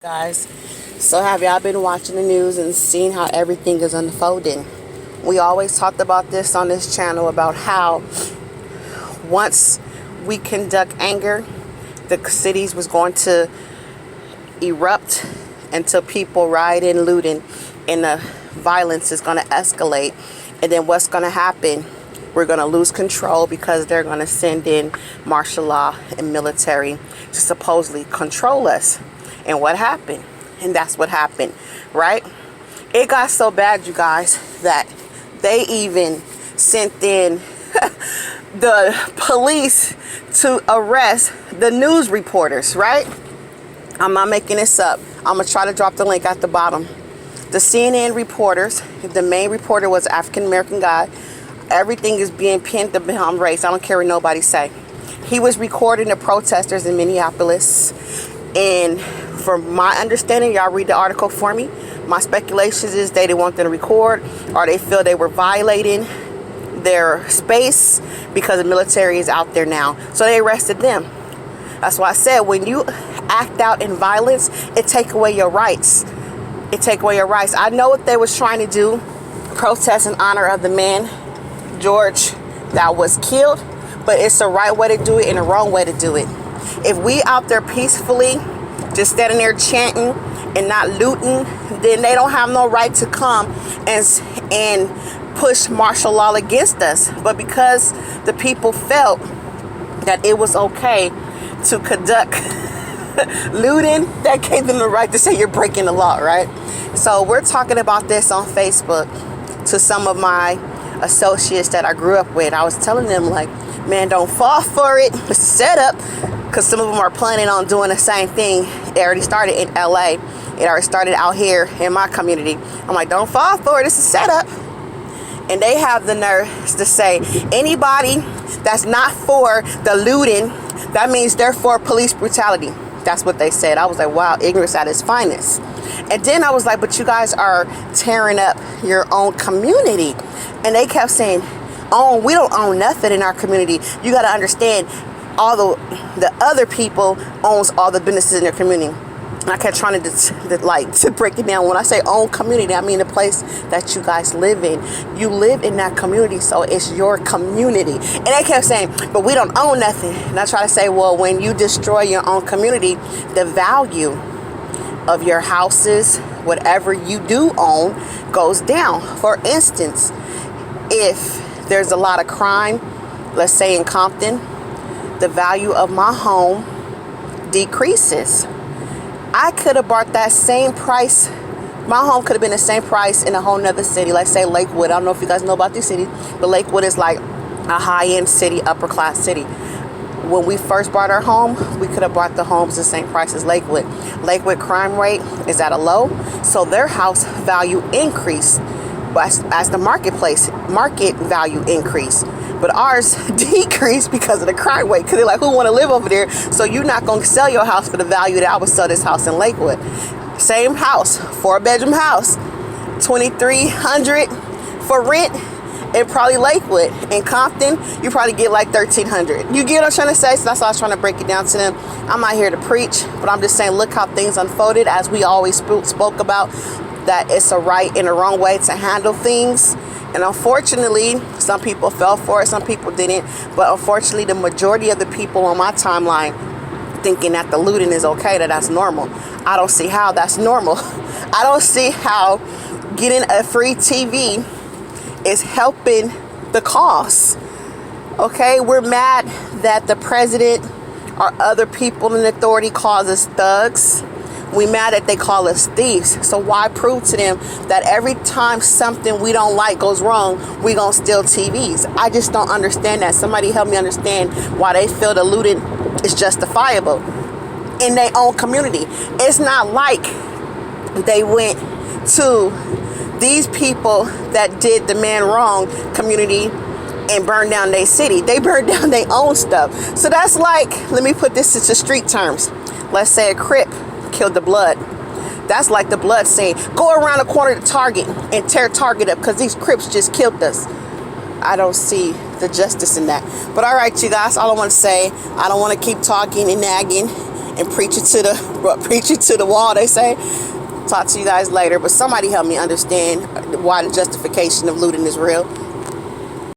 Guys, so have y'all been watching the news and seen how everything is unfolding? We always talked about this on this channel about how once we conduct anger, the cities was going to erupt until people rioting, looting, and the violence is going to escalate. And then what's going to happen? We're going to lose control because they're going to send in martial law and military to supposedly control us. And what happened? And that's what happened, right? It got so bad, you guys, that they even sent in the police to arrest the news reporters, right? I'm not making this up. I'm going to try to drop the link at the bottom. The CNN reporters, the main reporter was an African-American guy. Everything is being pinned behind race. I don't care what nobody say. He was recording the protesters in Minneapolis. And from my understanding, y'all read the article for me. My speculations is they didn't want them to record, or they feel they were violating their space because the military is out there now. So they arrested them. That's why I said when you act out in violence, it take away your rights. It take away your rights. I know what they was trying to do, protest in honor of the man, George, that was killed, but it's the right way to do it and the wrong way to do it. If we out there peacefully, just standing there chanting and not looting, then they don't have no right to come and push martial law against us. But because the people felt that it was okay to conduct looting, that gave them the right to say you're breaking the law, right? So we're talking about this on Facebook to some of my associates that I grew up with. I was telling them, like, man, don't fall for it. It's a setup, because some of them are planning on doing the same thing. It already started in LA. It already started out here in my community. I'm like, don't fall for it. It's a setup. And they have the nerve to say anybody that's not for the looting, that means they're for police brutality. That's what they said. I was like, wow, ignorance at its finest. And then I was like, but you guys are tearing up your own community. And they kept saying, oh, we don't own nothing in our community. You got to understand, all the other people owns all the businesses in their community. And I kept trying to break it down. When I say own community, I mean the place that you guys live in. You live in that community, so it's your community. And they kept saying, but we don't own nothing. And I try to say, well, when you destroy your own community, the value of your houses, whatever you do own, goes down. For instance, if there's a lot of crime, let's say in Compton, the value of my home decreases. I could have bought that same price. My home could have been the same price in a whole nother city. Like say Lakewood. I don't know if you guys know about these cities, but Lakewood is like a high-end city, upper class city. When we first bought our home, we could have bought the homes the same price as Lakewood. Lakewood crime rate is at a low, so their house value increased as the market value increased. But ours decreased because of the crime rate. Because they're like, who want to live over there? So you're not going to sell your house for the value that I would sell this house in Lakewood. Same house, 4-bedroom house, $2,300 for rent in probably Lakewood. In Compton, you probably get like $1,300. You get what I'm trying to say? So that's why I was trying to break it down to them. I'm not here to preach, but I'm just saying, look how things unfolded, as we always spoke about, that it's a right and a wrong way to handle things. And unfortunately, some people fell for it, some people didn't. But unfortunately, the majority of the people on my timeline thinking that the looting is okay, that's normal. I don't see how that's normal. I don't see how getting a free TV is helping the cause. Okay, we're mad that the president or other people in authority calls us thugs. We mad that they call us thieves. So why prove to them that every time something we don't like goes wrong, we gonna steal TVs? I just don't understand that. Somebody help me understand why they feel the looting is justifiable in their own community. It's not like they went to these people that did the man wrong community and burned down their city. They burned down their own stuff. So that's like, let me put this into street terms. Let's say a Crip killed the Blood. That's like the Blood saying, go around the corner to Target and tear Target up because these Crips just killed us. I don't see the justice in that. But all right, you guys, all I want to say, I don't want to keep talking and nagging and preach it to the wall, they say. Talk to you guys later, but somebody help me understand why the justification of looting is real.